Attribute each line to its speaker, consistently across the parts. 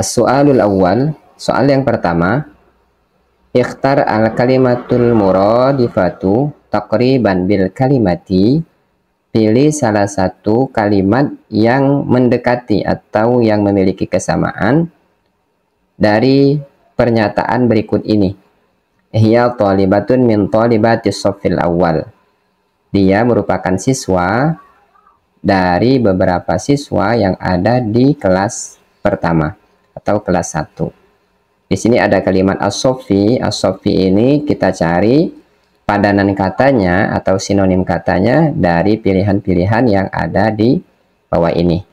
Speaker 1: As-su'alul awwal, soal yang pertama, ikhtar al-kalimatul muradifatu taqriban bil kalimati, pilih salah satu kalimat yang mendekati atau yang memiliki kesamaan dari pernyataan berikut ini. Hiya thalibatun min thalibatis shaffil awal. Dia merupakan siswa dari beberapa siswa yang ada di kelas pertama atau kelas 1. Di sini ada kalimat as-soffi. As-soffi ini kita cari padanan katanya atau sinonim katanya dari pilihan-pilihan yang ada di bawah ini.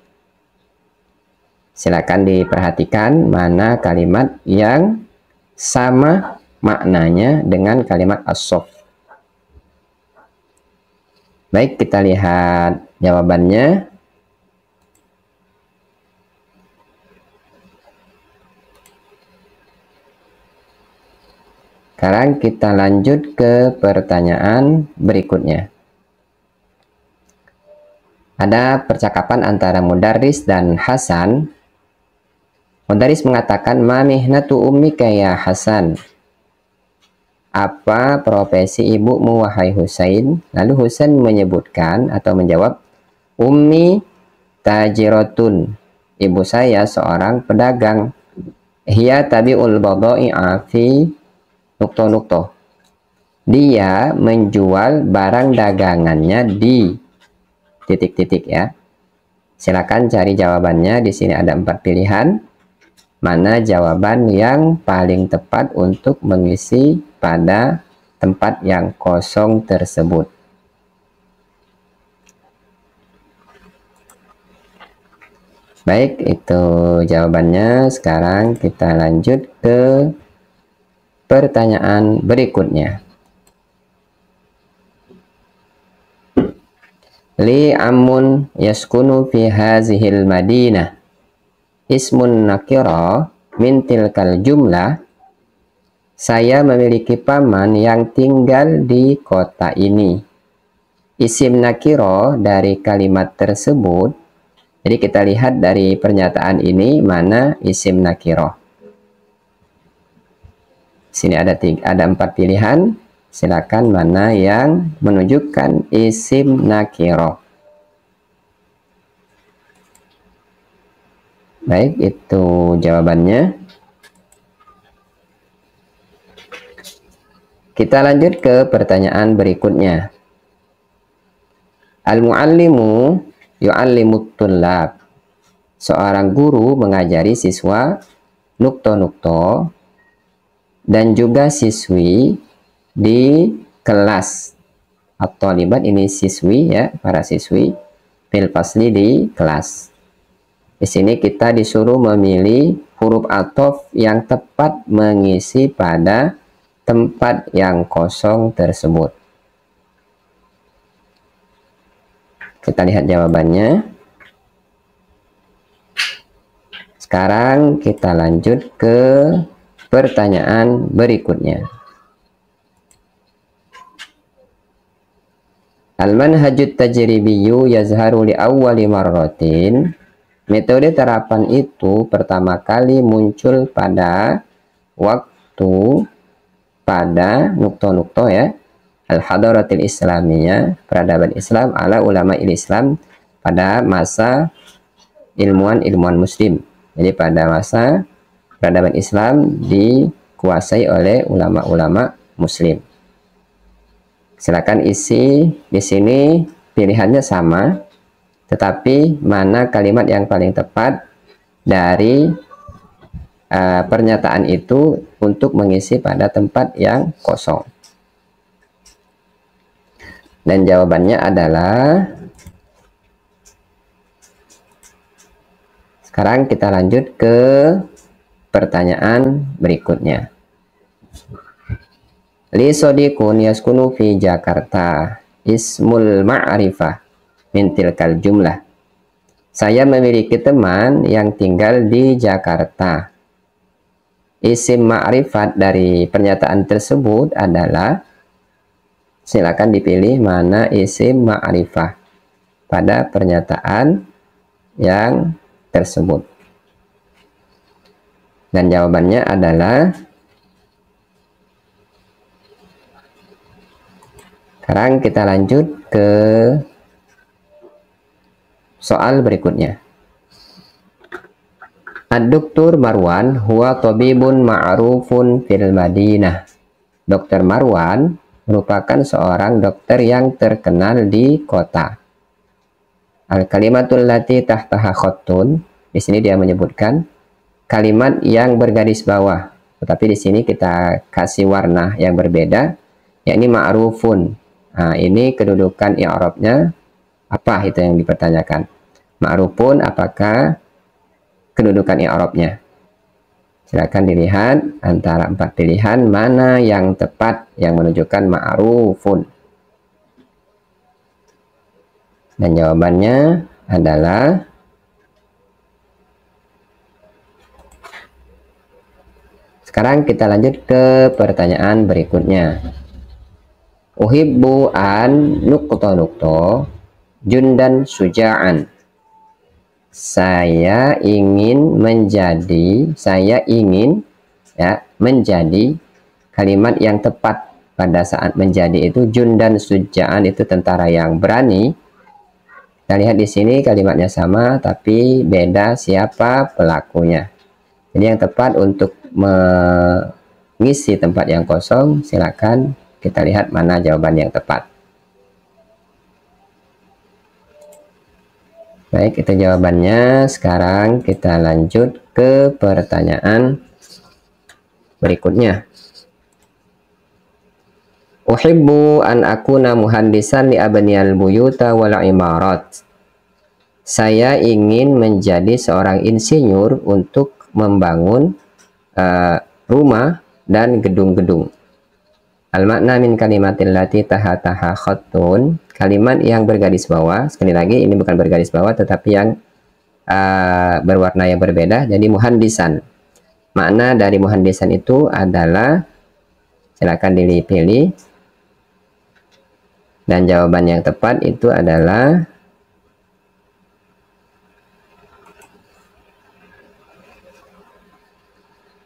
Speaker 1: Silakan diperhatikan mana kalimat yang sama maknanya dengan kalimat as-soff. Baik, kita lihat jawabannya. Sekarang kita lanjut ke pertanyaan berikutnya. Ada percakapan antara Mudarris dan Hasan. Mudarris mengatakan, "Ma mihnatu ummika ya Hasan?" Apa profesi ibumu wahai Husain? Lalu Husain menyebutkan atau menjawab, "Ummi tajiratun." Ibu saya seorang pedagang. Hiya tabi'ul badai'a fi nukto. Dia menjual barang dagangannya di titik-titik ya. Silakan cari jawabannya. Di sini ada 4 pilihan. Mana jawaban yang paling tepat untuk mengisi pada tempat yang kosong tersebut? Baik, itu jawabannya. Sekarang kita lanjut ke pertanyaan berikutnya. Li amun yaskunu fi hazihil madinah. Ismun nakira min tilkal jumlah. Saya memiliki paman yang tinggal di kota ini. Isim nakiro dari kalimat tersebut. Jadi kita lihat dari pernyataan ini mana isim nakiro. Sini ada 4 pilihan. Silakan mana yang menunjukkan isim nakiro. Baik, itu jawabannya. Kita lanjut ke pertanyaan berikutnya. Al-muallimu yu'allimut tullab. Seorang guru mengajari siswa nukto-nukto dan juga siswi di kelas. At-thalibat ini siswi ya, para siswi. Fil fasli di kelas. Di sini kita disuruh memilih huruf athof yang tepat mengisi pada tempat yang kosong tersebut. Kita lihat jawabannya. Sekarang kita lanjut ke pertanyaan berikutnya. Al-manhajut tajribiyyu yazharu li awwali marratin. Metode terapan itu pertama kali muncul pada waktu pada nukto-nukto ya. Al-hadaratil islamiyah, peradaban Islam ala ulama Islam pada masa ilmuwan-ilmuwan muslim. Jadi pada masa peradaban Islam dikuasai oleh ulama-ulama muslim. Silakan isi di sini pilihannya sama, tetapi mana kalimat yang paling tepat dari pernyataan itu untuk mengisi pada tempat yang kosong. Dan jawabannya adalah, sekarang kita lanjut ke pertanyaan berikutnya. Li sodiqun yaskunu fi Jakarta. Ismul ma'rifah min tilkal jumlah. Saya memiliki teman yang tinggal di Jakarta. Isim ma'rifat dari pernyataan tersebut adalah, silakan dipilih mana isim ma'rifah pada pernyataan yang tersebut. Dan jawabannya adalah, sekarang kita lanjut ke soal berikutnya. Ad-Doktor Marwan huwa tabibun ma'rufun fil Madinah. Dokter Marwan merupakan seorang dokter yang terkenal di kota. Al-kalimatul lati tahtaha khattun. Di sini dia menyebutkan kalimat yang bergaris bawah. Tetapi di sini kita kasih warna yang berbeda, yakni ma'rufun. Nah, ini kedudukan i'rabnya apa, itu yang dipertanyakan. Ma'rufun, apakah kedudukan i'rabnya? Silakan dilihat antara 4 pilihan mana yang tepat yang menunjukkan ma'rufun. Dan jawabannya adalah sekarang kita lanjut ke pertanyaan berikutnya. Uhibbu an nukto jundan suja'an. Saya ingin menjadi kalimat yang tepat pada saat menjadi itu. Jundan suja'an itu tentara yang berani. Kita lihat di sini kalimatnya sama tapi beda siapa pelakunya. Jadi yang tepat untuk mengisi tempat yang kosong, silakan kita lihat mana jawaban yang tepat. Baik, itu jawabannya. Sekarang kita lanjut ke pertanyaan berikutnya. Uhibbu an akuna muhandisan li abniyal buyuta wal imarat. Saya ingin menjadi seorang insinyur untuk membangun rumah dan gedung-gedung. Al-makna min kalimatil lati taha khattun. Kalimat yang bergaris bawah. Sekali lagi ini bukan bergaris bawah tetapi yang berwarna yang berbeda. Jadi muhandisan. Makna dari muhandisan itu adalah, silakan dipilih. Dan jawaban yang tepat itu adalah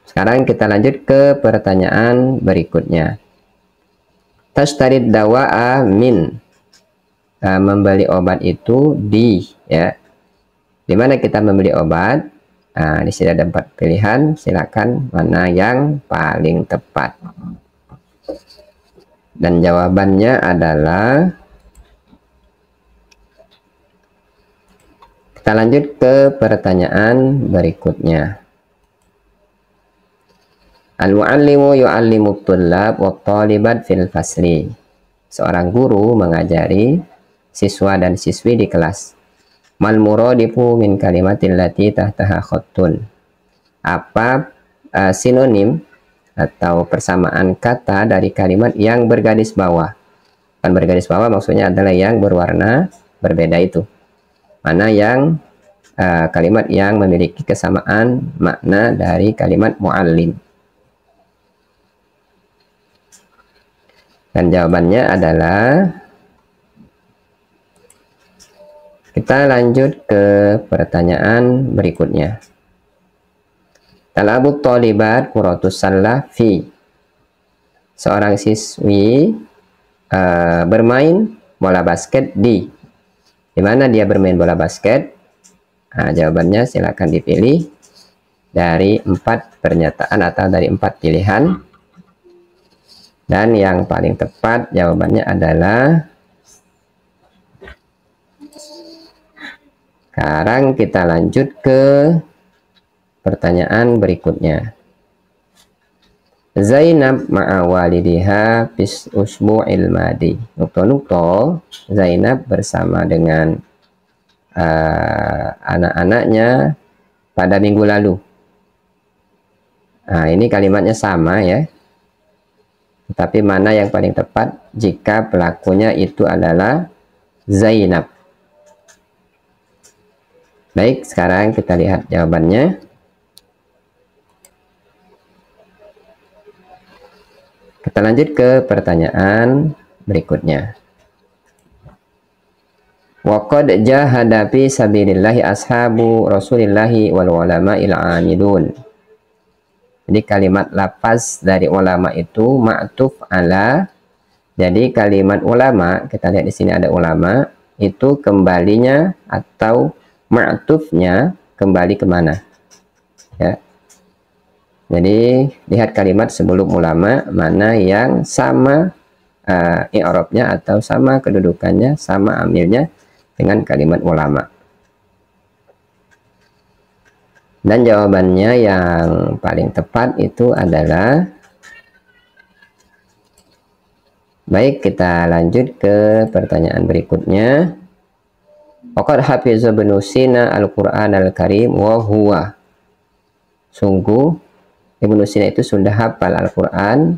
Speaker 1: sekarang kita lanjut ke pertanyaan berikutnya. Tashtarid dawa'a min. Membeli obat itu di, ya. Dimana kita membeli obat? Di sini ada 4 pilihan. Silakan mana yang paling tepat. Dan jawabannya adalah, kita lanjut ke pertanyaan berikutnya. Al-mu'allimu yu'allimu tullab wa talibat fil fasli. Seorang guru mengajari siswa dan siswi di kelas. Mal muradifu min kalimatil lati tahtaha khattun. Apa sinonim atau persamaan kata dari kalimat yang bergaris bawah? Kan bergaris bawah maksudnya adalah yang berwarna berbeda itu. Mana yang kalimat yang memiliki kesamaan makna dari kalimat mu'allim? Dan jawabannya adalah, kita lanjut ke pertanyaan berikutnya. Talabut thalibat kuratus sallah fi. Seorang siswi bermain bola basket di mana dia bermain bola basket? Jawabannya silakan dipilih dari 4 pernyataan atau dari 4 pilihan. Dan yang paling tepat jawabannya adalah, sekarang kita lanjut ke pertanyaan berikutnya. Zainab ma'a walidiha bis usbu'il madi. Nukto-nukto, Zainab bersama dengan anak-anaknya pada minggu lalu. Ini kalimatnya sama ya. Tapi mana yang paling tepat jika pelakunya itu adalah Zainab? Baik, sekarang kita lihat jawabannya. Kita lanjut ke pertanyaan berikutnya. Wa qad jahada fi sabilillahi ashabu Rasulillahi wal ulama'il 'amilun. Jadi kalimat lafaz dari ulama itu ma'tuf ala. Jadi kalimat ulama, kita lihat di sini ada ulama, itu kembalinya atau ma'tufnya kembali kemana? Ya. Jadi lihat kalimat sebelum ulama mana yang sama i'rabnya atau sama kedudukannya, sama amilnya dengan kalimat ulama. Dan jawabannya yang paling tepat itu adalah, baik, kita lanjut ke pertanyaan berikutnya. Waqad hafiza Ibnu Sina Al-Qur'an Al-Karim wa huwa. Sungguh Ibnu Sina itu sudah hafal Al-Qur'an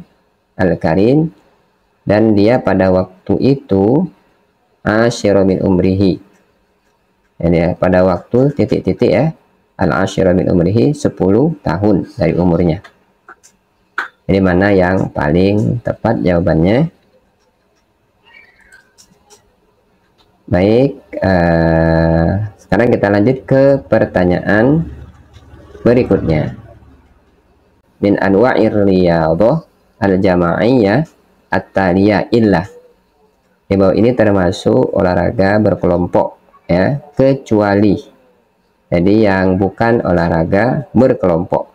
Speaker 1: Al-Karim dan dia pada waktu itu asyira min umrihi. Jadi pada waktu titik-titik ya, al-asyira min umrihi 10 tahun dari umurnya. Jadi mana yang paling tepat jawabannya? Baik, sekarang kita lanjut ke pertanyaan berikutnya. Min anwa'ir riyadhah al-jama'iyah at-taliyah illah. Di bawah ini termasuk olahraga berkelompok ya, kecuali jadi yang bukan olahraga berkelompok.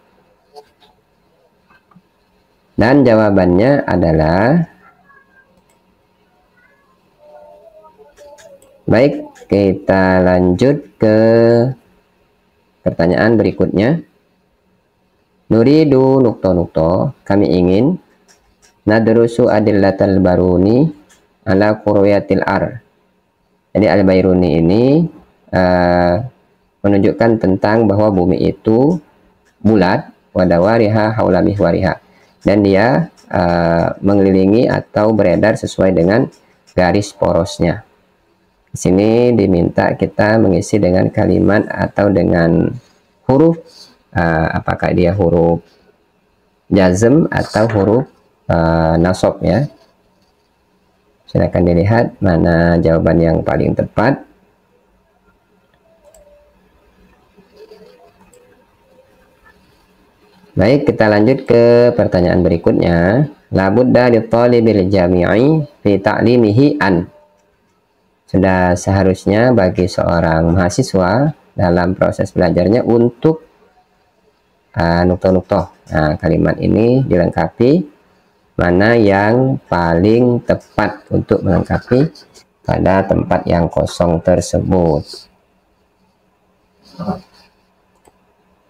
Speaker 1: Dan jawabannya adalah, baik, kita lanjut ke pertanyaan berikutnya. Nuridu nukto, kami ingin nadrusu adillatal baruni ala quryatil ar. Jadi al-Bairuni ini menunjukkan tentang bahwa bumi itu bulat, wadawariha haula mihwariha, dan dia mengelilingi atau beredar sesuai dengan garis porosnya. Di sini diminta kita mengisi dengan kalimat atau dengan huruf, apakah dia huruf jazm atau huruf nasab ya. Silakan dilihat mana jawaban yang paling tepat. Baik, kita lanjut ke pertanyaan berikutnya. La budda li thalibil jami'i fi ta'limihi an. Sudah seharusnya bagi seorang mahasiswa dalam proses belajarnya untuk nuktoh. Nah, kalimat ini dilengkapi mana yang paling tepat untuk melengkapi pada tempat yang kosong tersebut.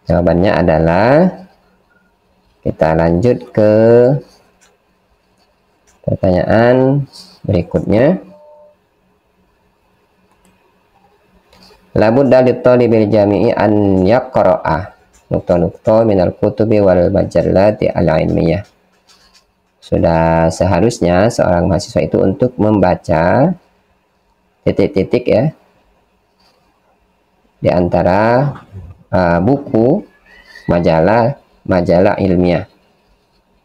Speaker 1: Jawabannya adalah, kita lanjut ke pertanyaan berikutnya. Labudda lit-thalibil jami'i an yaqra'a nukta minal kutubi wal majallati al-ilmiyah. Sudah seharusnya seorang mahasiswa itu untuk membaca titik-titik ya di antara buku, majalah ilmiah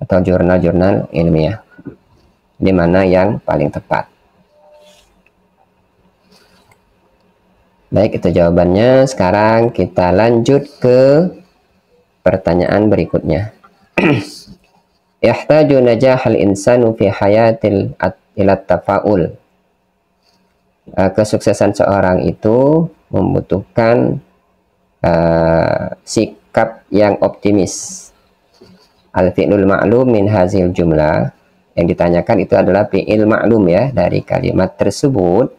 Speaker 1: atau jurnal-jurnal ilmiah, di mana yang paling tepat. Baik, itu jawabannya. Sekarang kita lanjut ke pertanyaan berikutnya. Yahtaju najahal insanu fi hayatil ila tafa'ul. Kesuksesan seorang itu membutuhkan sikap yang optimis. Al-fi'lul ma'lum min hazil jumlah. Yang ditanyakan itu adalah fi'il ma'lum ya, dari kalimat tersebut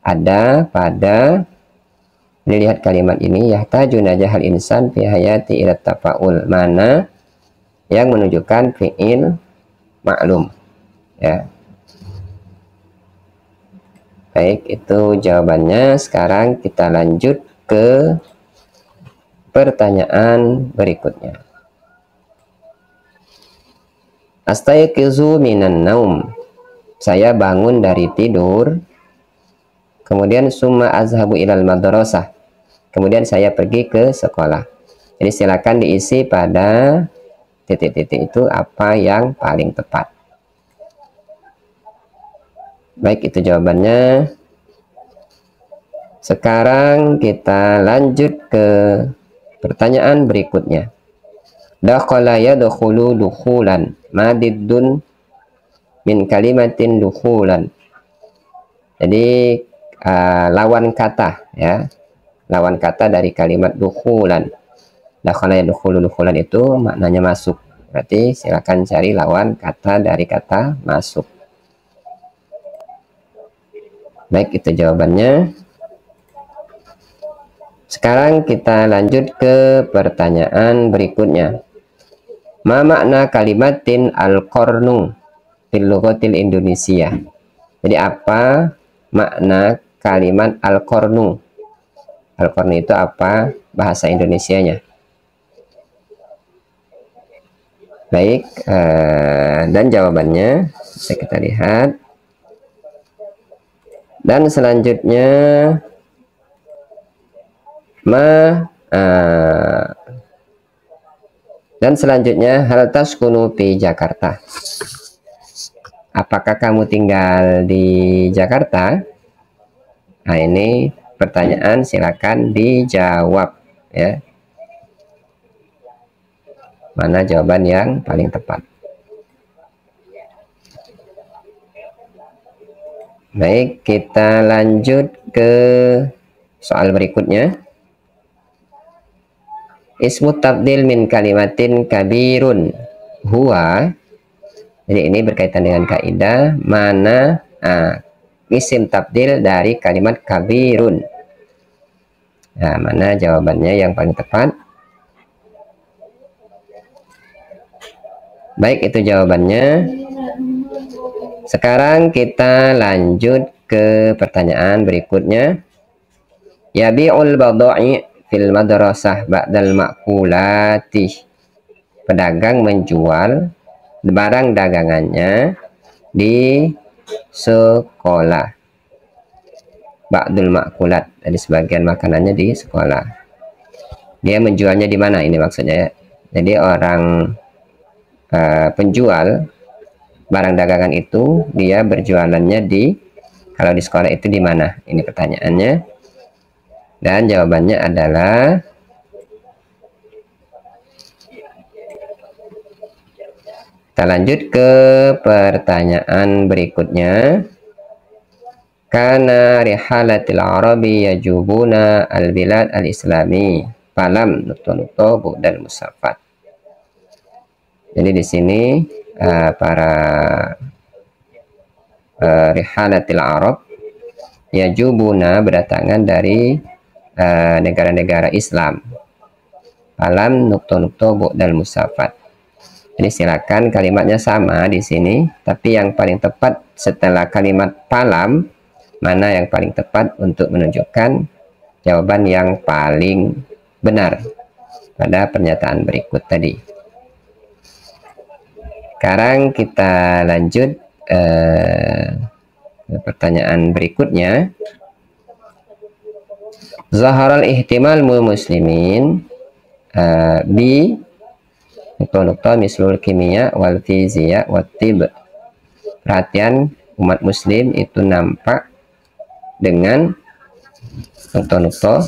Speaker 1: ada pada, lihat kalimat ini, yahtaju najahal insan fi hayati ila tafa'ul, mana yang menunjukkan fi'il maklum ya. Baik, itu jawabannya. Sekarang kita lanjut ke pertanyaan berikutnya. Astayqizu minan naum, saya bangun dari tidur, kemudian summa azhabu ilal madrasah, kemudian saya pergi ke sekolah. Jadi silakan diisi pada titik-titik itu apa yang paling tepat. Baik, itu jawabannya. Sekarang kita lanjut ke pertanyaan berikutnya. Dakhala yadkhulu dukhulan. Madiddun min kalimatin dukhulan. Jadi lawan kata ya. Lawan kata dari kalimat dukhulan. Dakhala yadkhulu dukhulan itu maknanya masuk. Berarti silakan cari lawan kata dari kata masuk. Baik, itu jawabannya. Sekarang kita lanjut ke pertanyaan berikutnya. Ma makna kalimatin al-qarnu fil lughatil Indonesia? Jadi apa makna kalimat al-qarnu? Al-qarnu itu apa bahasa Indonesianya? Baik, dan jawabannya bisa kita lihat. Dan selanjutnya hal taskunu fi Jakarta. Apakah kamu tinggal di Jakarta? Nah, ini pertanyaan, silakan dijawab ya. Mana jawaban yang paling tepat? Baik, kita lanjut ke soal berikutnya. Ismu tabdil min kalimatin kabirun huwa. Jadi ini berkaitan dengan kaidah mana isim tabdil dari kalimat kabirun. Nah, mana jawabannya yang paling tepat? Baik, itu jawabannya. Sekarang kita lanjut ke pertanyaan berikutnya. Yabi'ul badai fil madrasah ba'dal ma'kulati. Pedagang menjual barang dagangannya di sekolah. Ba'dul ma'kulat, jadi sebagian makanannya di sekolah. Dia menjualnya di mana ini maksudnya ya. Jadi orang penjual barang dagangan itu dia berjualannya kalau di sekolah itu di mana? Ini pertanyaannya. Dan jawabannya adalah kita lanjut ke pertanyaan berikutnya. Kana rihalatil arabi yajubuna al-bilad al-islami falam nukto bu'dal musafat. Jadi di sini para rihalatil arab yajubuna berdatangan dari negara-negara Islam. Falam nukto bu'dal musafat. Jadi silakan kalimatnya sama di sini, tapi yang paling tepat setelah kalimat falam, mana yang paling tepat untuk menunjukkan jawaban yang paling benar pada pernyataan berikut tadi. Sekarang kita lanjut ke pertanyaan berikutnya. Zaharal ihtimal muslimin bi nukta mislul kimia wal fiziya wat tib. Perhatian umat muslim itu nampak dengan nukta-nukta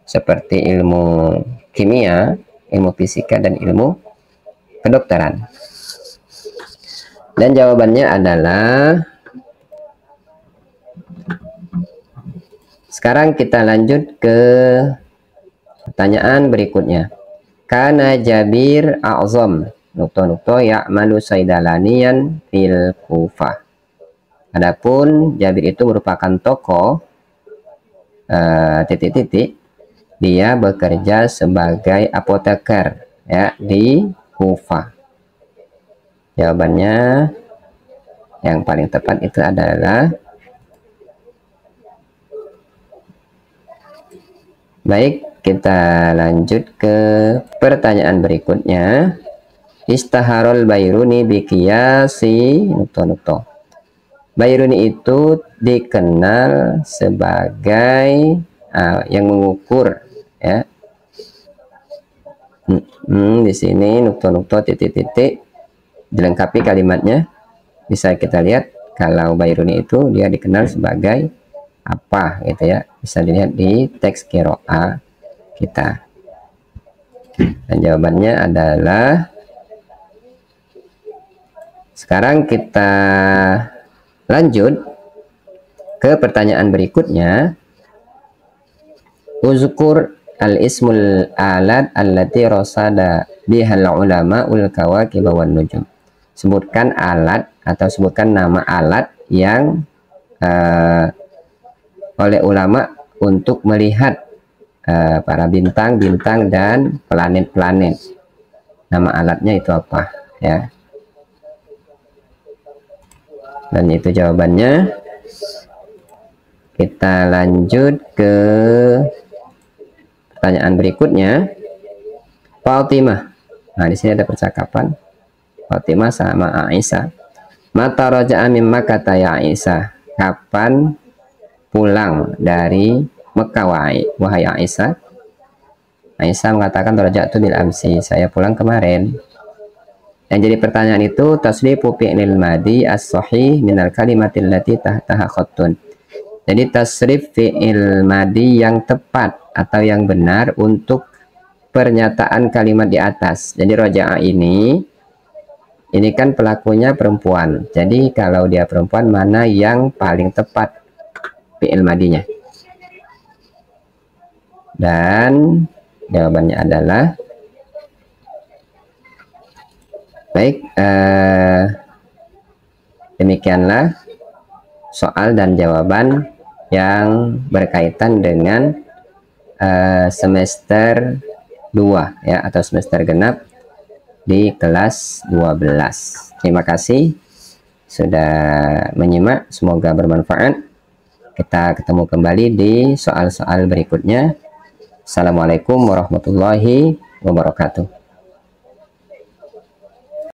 Speaker 1: seperti ilmu kimia, ilmu fisika, dan ilmu kedokteran. Dan jawabannya adalah, sekarang kita lanjut ke pertanyaan berikutnya. Kana Jabir a'zam nukta-nukta ya'malu saidalanian fil Kufah. Adapun Jabir itu merupakan tokoh dia bekerja sebagai apoteker ya di Kufah. Jawabannya yang paling tepat itu adalah, baik, kita lanjut ke pertanyaan berikutnya. Istaharul Bairuni biqiyasi nukta-nukta. Bairuni itu dikenal sebagai yang mengukur ya. Di sini nukta-nukta titik-titik dilengkapi kalimatnya. Bisa kita lihat kalau Bairuni itu dia dikenal sebagai apa gitu ya. Bisa dilihat di teks qiraah kita. Dan jawabannya adalah, sekarang kita lanjut ke pertanyaan berikutnya. Uzkur al-ismul alat allati rasada bihal ulama ul kawakib wan nujum. Sebutkan alat atau sebutkan nama alat yang oleh ulama untuk melihat para bintang-bintang dan planet-planet. Nama alatnya itu apa ya? Dan itu jawabannya. Kita lanjut ke pertanyaan berikutnya. Fatimah. Nah, di sini ada percakapan Fatimah sama Aisyah. Mata raja'a min Makkah ya Aisyah. Kapan pulang dari Mekah wahai Aisyah? Aisyah mengatakan raja'tu bil amsi, saya pulang kemarin. Yang jadi pertanyaan itu tasrifu fi'lil madi as-sahih minal kalimatil lati tahtaha khattun. Jadi tasrif fi'il madi yang tepat atau yang benar untuk pernyataan kalimat di atas. Jadi roja'a ini kan pelakunya perempuan. Jadi kalau dia perempuan, mana yang paling tepat fi'il madinya? Dan jawabannya adalah, baik, demikianlah soal dan jawaban yang berkaitan dengan semester 2 ya, atau semester genap di kelas 12. Terima kasih sudah menyimak, semoga bermanfaat. Kita ketemu kembali di soal-soal berikutnya. Assalamualaikum warahmatullahi wabarakatuh.